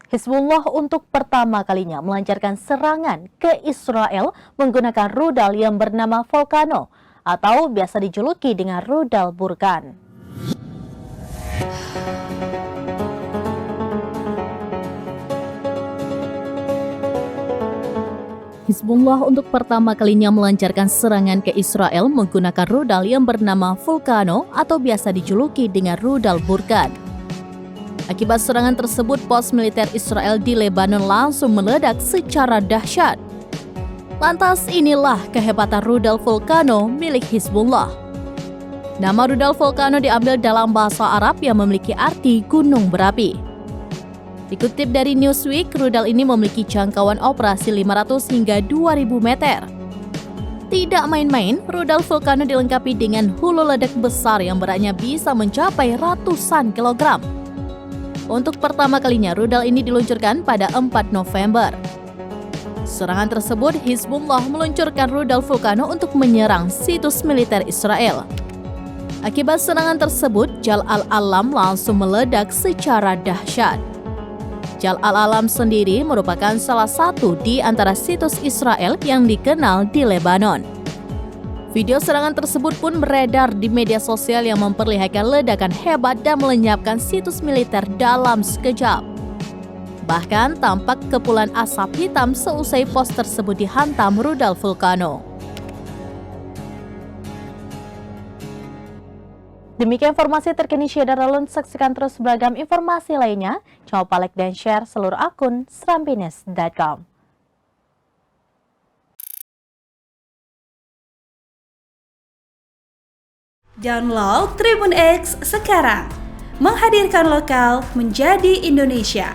Hizbullah untuk pertama kalinya melancarkan serangan ke Israel menggunakan rudal yang bernama Volcano atau biasa dijuluki dengan rudal Burkan. Hizbullah untuk pertama kalinya melancarkan serangan ke Israel menggunakan rudal yang bernama Volcano atau biasa dijuluki dengan rudal Burkan. Akibat serangan tersebut, pos militer Israel di Lebanon langsung meledak secara dahsyat. Lantas inilah kehebatan rudal Volcano milik Hizbullah. Nama rudal Volcano diambil dalam bahasa Arab yang memiliki arti gunung berapi. Dikutip dari Newsweek, rudal ini memiliki jangkauan operasi 500 hingga 2000 meter. Tidak main-main, rudal Volcano dilengkapi dengan hulu ledak besar yang beratnya bisa mencapai ratusan kilogram. Untuk pertama kalinya, rudal ini diluncurkan pada 4 November. Serangan tersebut, Hizbullah meluncurkan rudal Volcano untuk menyerang situs militer Israel. Akibat serangan tersebut, Jal al-Alam langsung meledak secara dahsyat. Jal al-Alam sendiri merupakan salah satu di antara situs Israel yang dikenal di Lebanon. Video serangan tersebut pun beredar di media sosial yang memperlihatkan ledakan hebat dan melenyapkan situs militer dalam sekejap. Bahkan tampak kepulan asap hitam seusai pos tersebut dihantam rudal Volcano. Demikian informasi terkini Syederalun, saksikan terus beragam informasi lainnya. Jangan lupa like dan share seluruh akun srambines.com. Download Tribun X sekarang, menghadirkan lokal menjadi Indonesia.